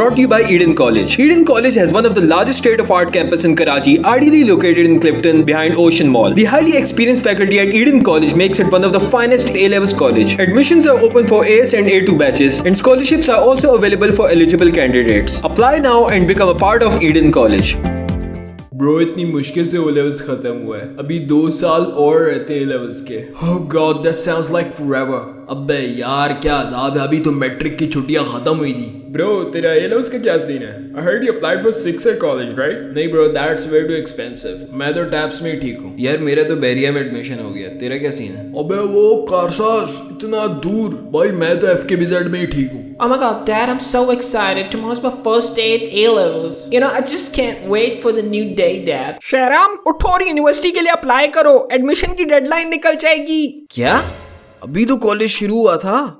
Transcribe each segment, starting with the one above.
brought to you by Eden College. Eden College has one of the largest state-of-art campus in Karachi, ideally located in Clifton behind Ocean Mall. The highly experienced faculty at Eden College makes it one of the finest A-levels college. Admissions are open for AS and A2 batches, and scholarships are also available for eligible candidates. Apply now and become a part of Eden College. Bro इतनी मुश्किल से O levels खत्म हुआ है, अभी 2 साल और रहते हैं लेवल्स के। Oh God, that sounds like forever. अबे यार क्या अजाब है, अभी तो मैट्रिक की छुट्टियां खत्म हुई थी। ब्रो तेरा ए लेवल्स का क्या सीन है? I heard you applied for 6 college, right? नहीं bro, that's way too expensive. मैं तो टैप्स में ही ठीक हूँ। यार मेरा तो बैरिया में एडमिशन हो गया, तेरा क्या सीन है? अबे वो कारसास इतना दूर, भाई मैं तो FKBZ में ही ठीक हूँ। Oh my God, Dad, I'm so excited. Tomorrow's my first day at A-levels. You know, I just can't wait for the new day, Dad. Shahram उठो और यूनिवर्सिटी के लिए अप्लाई करो, एडमिशन की डेडलाइन निकल जाएगी। क्या? अभी तो कॉलेज शुरू हुआ था।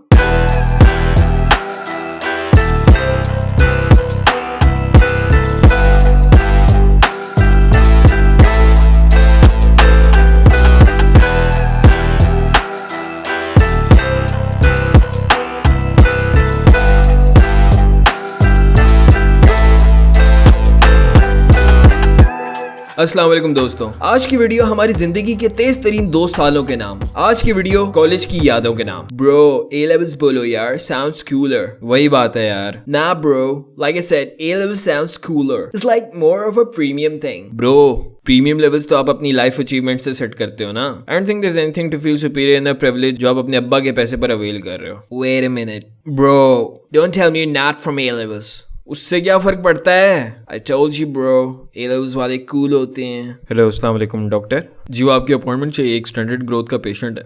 अस्सलाम वालेकुम दोस्तों, आज की वीडियो हमारी जिंदगी के तेज तरीन 2 सालों के नाम। आज की वीडियो कॉलेज की यादों के नाम। ब्रो ए लेवल्स बोलो यार, साउंड्स कूलर। वही बात है यार। ना bro, like I said, A levels sounds cooler. It's like more of a premium thing. Bro premium levels तो आप अपनी लाइफ अचीवमेंट से सेट करते हो ना। I don't think there is anything to feel superior in the privilege जो आप अपने अब्बा के पैसे पर अवेल कर रहे हो। Wait a minute bro, don't tell me you not from A levels. उससे क्या फर्क पड़ता है? I told you bro, A levels वाले कूल होते हैं। हेलो अस्सलाम वालेकुम डॉक्टर जी, वो आपकी अपॉइंटमेंट चाहिए, एक स्टैंडर्ड ग्रोथ का पेशेंट है।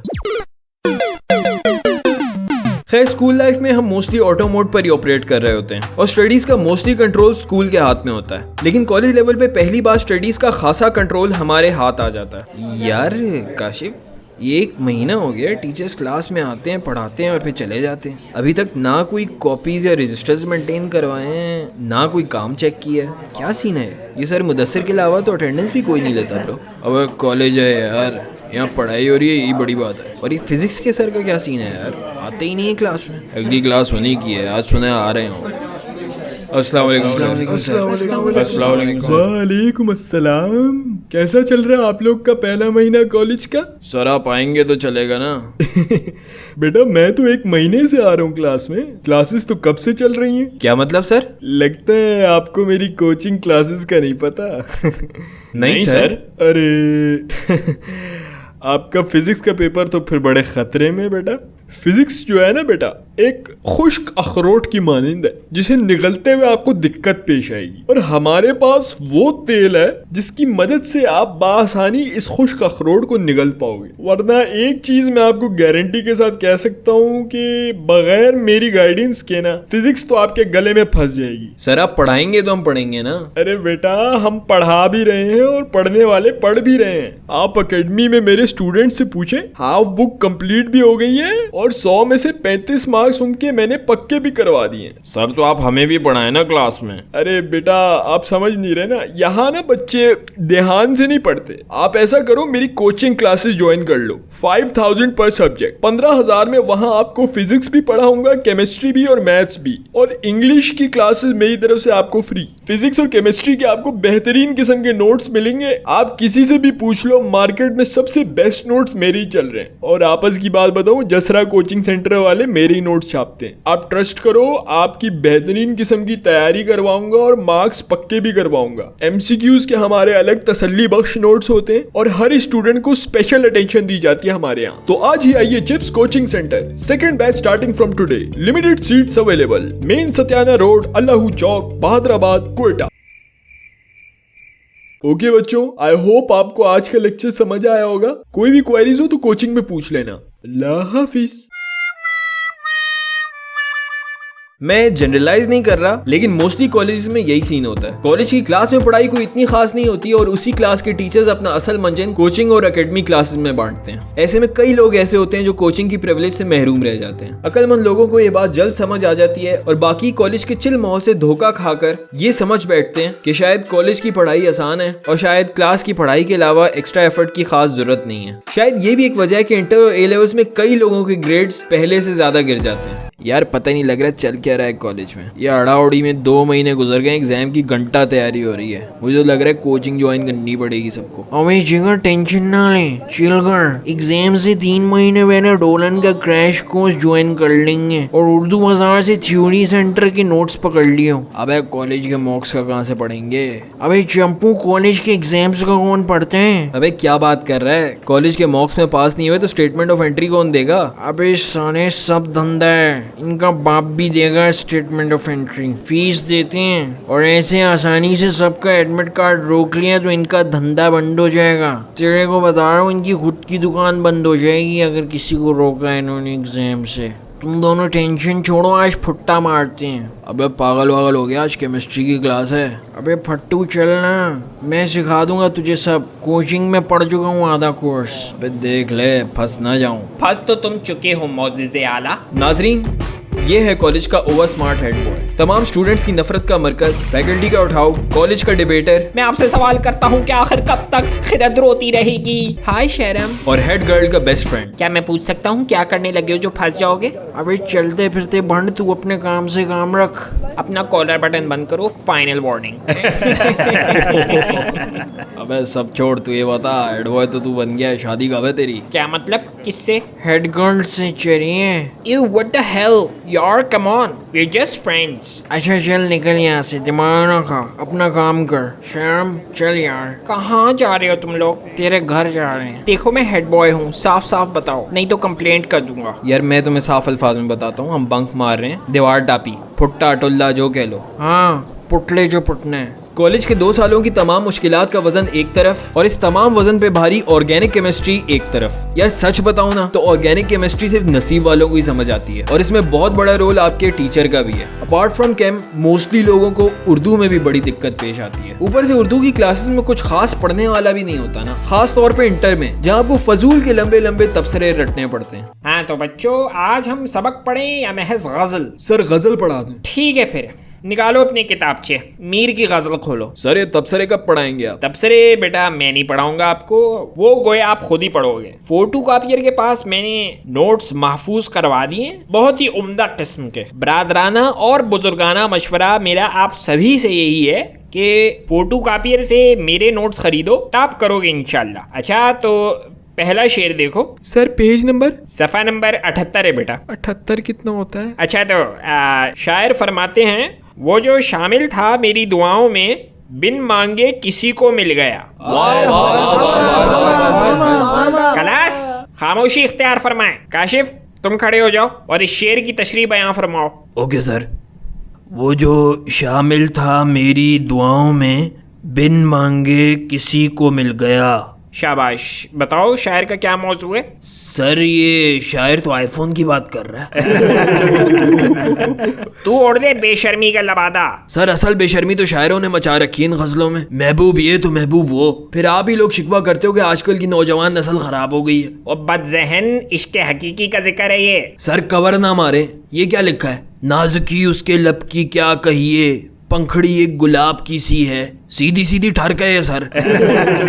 खैर स्कूल लाइफ में हम मोस्टली ऑटो मोड पर ही ऑपरेट कर रहे होते हैं और स्टडीज का मोस्टली कंट्रोल स्कूल के हाथ में होता है, लेकिन कॉलेज लेवल पे पहली बार स्टडीज का खासा कंट्रोल हमारे हाथ आ जाता है। यार काशिफ, ये 1 महीना हो गया टीचर्स क्लास में आते हैं, पढ़ाते हैं और फिर चले जाते हैं। अभी तक ना कोई कॉपीज या रजिस्टर्स मेंटेन करवाए हैं, ना कोई काम चेक किया है। क्या सीन है ये सर? मुदस्सिर के अलावा तो अटेंडेंस भी कोई नहीं लेता ब्रो। अब कॉलेज है यार, यहाँ पढ़ाई हो रही है, यही बड़ी बात है। और ये फिजिक्स के सर का क्या सीन है यार? आते ही नहीं है क्लास में। अगली क्लास होने की है, आज सुना आ रहे हो। अस्सलाम वालेकुम अस्सलाम। कैसा चल रहा है आप लोग का पहला महीना कॉलेज का? सर आप आएंगे तो चलेगा ना। बेटा मैं तो 1 महीने से आ रहा हूँ क्लास में। क्लासेस तो कब से चल रही हैं? क्या मतलब सर? लगता है आपको मेरी कोचिंग क्लासेस का नहीं पता। नहीं सर। अरे आपका फिजिक्स का पेपर तो फिर बड़े खतरे में बेटा। फिजिक्स जो है ना बेटा, एक खुश्क अखरोट की मानिंद है जिसे निगलते हुए आपको दिक्कत पेश आएगी, और हमारे पास वो तेल है जिसकी मदद से आप बासानी इस खुश्क अखरोट को निगल पाओगे। वरना एक चीज मैं आपको गारंटी के साथ कह सकता हूँ कि बगैर मेरी गाइडेंस के ना फिजिक्स तो आपके गले में फंस जाएगी। सर आप पढ़ाएंगे तो हम पढ़ेंगे ना। अरे बेटा हम पढ़ा भी रहे हैं और पढ़ने वाले पढ़ भी रहे हैं। आप अकेडमी में मेरे स्टूडेंट से पूछे, हाफ बुक कंप्लीट भी हो गई है और 100 में से 35 मार्क्स उनके मैंने पक्के भी करवा दिए। सर तो आप हमें भी पढ़ाए ना क्लास में। अरे बेटा आप समझ नहीं रहे ना, यहाँ ना बच्चे ध्यान से नहीं पढ़ते। आप ऐसा करो, मेरी कोचिंग क्लासेस ज्वाइन कर लो। 5000 पर सब्जेक्ट, 15000 में वहाँ आपको फिजिक्स भी पढ़ाऊंगा, केमिस्ट्री भी और मैथ्स भी, और इंग्लिश की क्लासेस मेरी तरफ से आपको फ्री। फिजिक्स और केमिस्ट्री के आपको बेहतरीन किस्म के नोट्स मिलेंगे। आप किसी से भी पूछ लो, मार्केट में सबसे बेस्ट नोट्स मेरे ही चल रहे हैं। और आपस की बात बताऊं, जसरा कोचिंग सेंटर वाले मेरे ही नोट्स छापते हैं। आप ट्रस्ट करो, आपकी बेहतरीन किस्म की तैयारी करवाऊंगा और मार्क्स पक्के भी करवाऊंगा। एमसीक्यूज के हमारे अलग तसल्ली बख्श नोट्स होते हैं और हर स्टूडेंट को स्पेशल अटेंशन दी जाती है हमारे यहाँ। तो आज ही आइए chips coaching centre, 2nd batch starting from today. Limited seats available. Main Satiana road, Allahu Chowk, Bahadurabad, Quetta. Okay बच्चों, आई होप आपको आज का लेक्चर समझ आया होगा। कोई भी क्वेरीज हो तो कोचिंग में पूछ लेना। अल्लाह हाफिज। मैं जनरलाइज नहीं कर रहा, लेकिन मोस्टली कॉलेजेस में यही सीन होता है। कॉलेज की क्लास में पढ़ाई कोई इतनी खास नहीं होती और उसी क्लास के टीचर्स अपना असल मंजन कोचिंग और एकेडमी क्लासेस में बांटते हैं। ऐसे में कई लोग ऐसे होते हैं जो कोचिंग की प्रिविलेज से महरूम रह जाते हैं। अक्लमंद लोगों को ये बात जल्द समझ आ जाती है और बाकी कॉलेज के चिल माहौल से धोखा खाकर ये समझ बैठते हैं कि शायद कॉलेज की पढ़ाई आसान है और शायद क्लास की पढ़ाई के अलावा एक्स्ट्रा एफर्ट की खास जरूरत नहीं है। शायद ये भी एक वजह है कि इंटर और ए लेवल्स में कई लोगों के ग्रेड्स पहले से ज्यादा गिर जाते हैं। यार पता ही नहीं लग रहा चल क्या रहा है कॉलेज में। ये अड़ाउड़ी में 2 महीने गुजर गए, एग्जाम की घंटा तैयारी हो रही है। मुझे तो लग रहा है कोचिंग ज्वाइन करनी पड़ेगी सबको। अबे जिगर टेंशन ना ले, चिल कर। एग्जाम से 3 महीने पहले डोलन का क्रैश कोर्स ज्वाइन कर लेंगे और उर्दू बाजार से थ्योरी सेंटर के नोट्स पकड़ लियो। अबे कॉलेज के मॉक्स का कहाँ से पढ़ेंगे? अबे चंपू, कॉलेज के एग्जाम्स का कौन पढ़ते हैं? अबे क्या बात कर रहा है? कॉलेज के मॉक्स में पास नहीं हुए तो स्टेटमेंट ऑफ एंट्री कौन देगा? अबे सारे सब धंधा है, इनका बाप भी देगा स्टेटमेंट ऑफ एंट्री। फीस देते हैं और ऐसे आसानी से सबका एडमिट कार्ड रोक लिया तो इनका धंधा बंद हो जाएगा। तेरे को बता रहा हूँ, इनकी खुद की दुकान बंद हो जाएगी अगर किसी को रोका इन्होंने एग्जाम से। तुम दोनों टेंशन छोड़ो, आज फुट्टा मारते हैं। अबे पागल वागल हो गया, आज केमिस्ट्री की क्लास है। अबे फट्टू चलना, मैं सिखा दूंगा तुझे सब। कोचिंग में पढ़ चुका हूँ आधा कोर्स। अबे देख ले फंस ना जाऊं। फंस तो तुम चुके हो मोअज़्ज़िज़े आला। नाजरीन, ये है कॉलेज का ओवर स्मार्ट हेड बॉय, तमाम स्टूडेंट्स की नफरत का मरकज, फैकल्टी का उठाव, कॉलेज का डिबेटर मैं आपसे सवाल करता हूँ कि आखिर कब तक खिरद रोती रहेगी? हाय शरम, और हेड गर्ल का बेस्ट फ्रेंड। क्या मैं पूछ सकता हूँ क्या करने लगे हो जो फंस जाओगे? अबे चलते फिरते बंद, तू अपने काम से काम रख। अपना कॉलर बटन बंद करो, फाइनल वार्निंग। अबे सब छोड़, तू ये बता, हेड बॉय तो तू बन गया है, शादी कब है तेरी? क्या मतलब? किससे? हेड गर्ल से चलिए। Ew, what the hell? Yaar, come on. We're just friends. अच्छा चल निकल यहाँ से, दिमाग ना खा, अपना काम कर। शर्म, चल यार। कहाँ जा रहे हो तुम लोग? तेरे घर जा रहे हैं। देखो मैं हेड बॉय हूँ, साफ साफ बताओ, नहीं तो कंप्लेंट कर दूंगा। यार मैं तुम्हें साफ अल्फाज में बताता हूँ, हम बंक मार रहे हैं, दीवार टापी, फुट्टा टुल्ला जो कह लो। हाँ, पुटले जो पुटने हैं। कॉलेज के 2 सालों की तमाम मुश्किलात का वजन एक तरफ और इस तमाम वजन पे भारी ऑर्गेनिक केमिस्ट्री एक तरफ। यार सच बताऊं ना तो ऑर्गेनिक केमिस्ट्री सिर्फ नसीब वालों को ही समझ आती है और इसमें बहुत बड़ा रोल आपके टीचर का भी है। अपार्ट फ्रॉम केम, मोस्टली लोगों को उर्दू में भी बड़ी दिक्कत पेश आती है। ऊपर से उर्दू की क्लासेस में कुछ खास पढ़ने वाला भी नहीं होता ना, खास तौर पे इंटर में, जहाँ आपको फजूल के लंबे लंबे तबसरे रटने पड़ते हैं। हाँ तो बच्चों, आज हम सबक पढ़ें या महज गजल? सर गजल पढ़ा दें। ठीक है फिर, निकालो अपने किताबचे, मीर की गजल खोलो। सर ये तबसरे कब पढ़ाएंगे आप? तबसरे बेटा मैं नहीं पढ़ाऊंगा आपको, वो गोया आप खुद ही पढ़ोगे। फोटो कॉपियर के पास मैंने नोट्स महफूज करवा दिए, बहुत ही उम्दा किस्म के। बरादराना और बुजुर्गाना मशवरा मेरा आप सभी से यही है कि फोटो कॉपियर से मेरे नोट्स खरीदो, आप करोगे इंशाल्लाह। अच्छा तो पहला शेर देखो। Sir page number? सफ़ा नंबर 78 है बेटा। 78 कितना होता है? अच्छा तो शायर फरमाते हैं, वो जो शामिल था मेरी दुआओं में, बिन मांगे किसी को मिल गया। कलास, खामोशी इख्तियार फरमाएं। काशिफ तुम खड़े हो जाओ और इस शेर की तशरीह बयां फरमाओ। Okay sir. वो जो शामिल था मेरी दुआओं में, बिन मांगे किसी को मिल गया। शाबाश, बताओ शायर का क्या मौजू है? सर ये शायर तो आईफोन की बात कर रहा है। तू ओढ़ दे बेशर्मी का लबादा। सर असल बेशर्मी तो शायरों ने मचा रखी है इन गजलों में। महबूब ये तो महबूब वो। फिर आप ही लोग शिकवा करते हो कि आजकल की नौजवान नस्ल खराब हो गई है। और बदजहन इश्क हकीकी का जिक्र है ये। सर कवर ना मारे, ये क्या लिखा है? नाजुकी उसके लब की क्या कहिए, पंखड़ी एक गुलाब की सी है, सीधी सीधी ठरक है सर।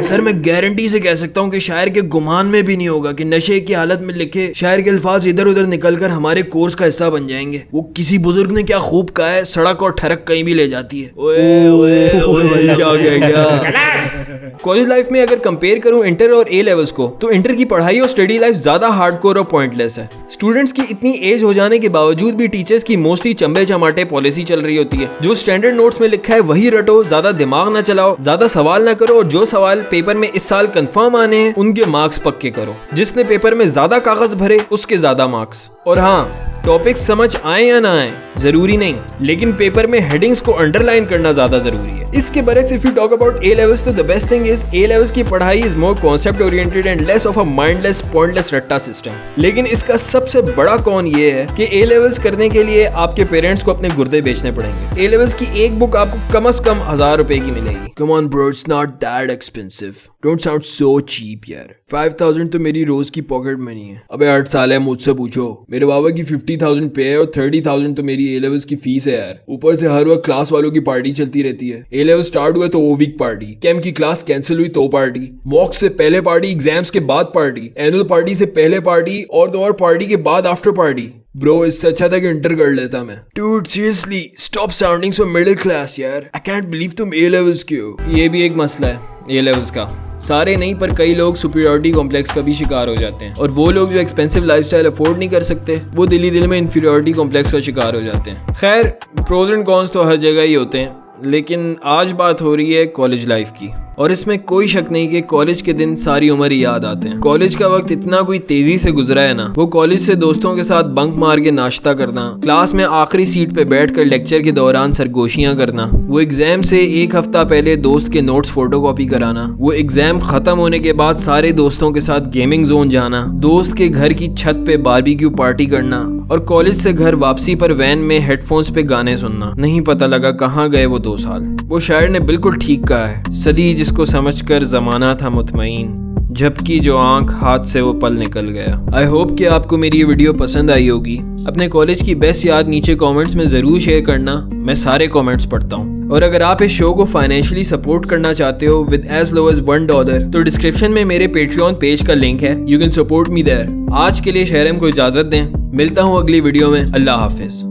सर मैं गारंटी से कह सकता हूँ कि शायर के गुमान में भी नहीं होगा कि नशे की हालत में लिखे शायर के अल्फाज इधर उधर निकलकर हमारे कोर्स का हिस्सा बन जाएंगे। वो किसी बुजुर्ग ने क्या खूब कहा है, सड़क और ठरक कहीं भी ले जाती है। ओए ओए ओए क्या कलास। कॉलेज लाइफ में अगर कंपेयर करूं इंटर और ए लेवल्स को, तो इंटर की पढ़ाई और स्टडी लाइफ ज्यादा हार्डकोर और पॉइंटलेस है। स्टूडेंट्स की इतनी एज हो जाने के बावजूद भी टीचर्स की मोस्टली चंबे चमाटे पॉलिसी चल रही होती है। जो स्टैंडर्ड नोट्स में लिखा है वही रटो, ज्यादा दिमाग ना चलाओ, ज्यादा सवाल ना करो, और जो सवाल पेपर में इस साल कंफर्म आने हैं उनके मार्क्स पक्के करो। जिसने पेपर में ज्यादा कागज भरे उसके ज्यादा मार्क्स। और हाँ, टॉपिक्स समझ आए या ना आए जरूरी नहीं, लेकिन पेपर में हेडिंग्स को अंडरलाइन करना ज्यादा जरूरी है। इसके बरक्स if you talk about A levels, तो the best thing is A levels की पढ़ाई is more concept oriented and less of a mindless pointless रट्टा सिस्टम। लेकिन इसका सबसे बड़ा कौन ये है कि ए लेवल्स करने के लिए आपके पेरेंट्स को अपने गुर्दे बेचने पड़ेंगे। ए लेवल्स की एक बुक आपको कम से कम 1000 रुपए की मिलेगी। Come on bro, it's not that expensive. Don't sound so cheap यार। 5000 तो मेरी रोज की पॉकेट मनी है। अबे 8 साल है, मुझसे पूछो। मेरे बाबा की 50,000 पे है और 30,000 तो मेरी ए लेवल्स की फीस है यार। ऊपर से हर वक्त क्लास वालों की पार्टी चलती रहती है। ए लेवल स्टार्ट हुआ तो ओ वीक पार्टी, कैम की क्लास कैंसिल हुई तो पार्टी, मॉक से पहले पार्टी, एग्जाम्स के बाद पार्टी, एनुअल पार्टी से पहले पार्टी, और तो और पार्टी के बाद आफ्टर पार्टी। ब्रो इससे अच्छा था कि इंटर कर लेता मैं। Dude seriously stop sounding so middle class यार। आई कांट बिलीव तुम ए लेवल्स के हो। ये भी एक मसला है ए लेवल्स का। सारे नहीं पर कई लोग सुपीरियरिटी कॉम्प्लेक्स का भी शिकार हो जाते हैं, और वो लोग जो एक्सपेंसिव लाइफस्टाइल अफोर्ड नहीं कर सकते वो दिल में इंफीरियरिटी कॉम्प्लेक्स का शिकार हो जाते हैं। खैर प्रोज एंड कॉन्स तो हर जगह ही होते हैं, लेकिन आज बात हो रही है कॉलेज लाइफ की, और इसमें कोई शक नहीं कि कॉलेज के दिन सारी उम्र ही याद आते हैं। कॉलेज का वक्त इतना कोई तेजी से गुजरा है ना, वो कॉलेज से दोस्तों के साथ बंक मार के नाश्ता करना, क्लास में आखिरी सीट पे बैठकर लेक्चर के दौरान सरगोशियां करना, वो एग्जाम से एक हफ्ता पहले दोस्त के नोट्स फोटोकॉपी कराना, वो एग्जाम खत्म होने के बाद सारे दोस्तों के साथ गेमिंग जोन जाना, दोस्त के घर की छत पे बारबेक्यू पार्टी करना, और कॉलेज से घर वापसी पर वैन में हेडफोन्स पे गाने सुनना। नहीं पता लगा कहाँ गए वो 2 साल। वो शायर ने बिल्कुल ठीक कहा है, सदी जिसको समझकर जमाना था मुतमईन, झपकी जो आंख हाथ से वो पल निकल गया। आई होप कि आपको मेरी ये वीडियो पसंद आई होगी। अपने कॉलेज की बेस्ट याद नीचे कमेंट्स में ज़रूर शेयर करना, मैं सारे कमेंट्स पढ़ता हूँ। और अगर आप इस शो को फाइनेंशियली सपोर्ट करना चाहते हो विद एज लो एज $1 तो डिस्क्रिप्शन में मेरे पेट्रियन पेज का लिंक है, you can support me there. आज के लिए शहरम को इजाज़त दें, मिलता हूँ अगली वीडियो में। अल्लाह हाफिज़।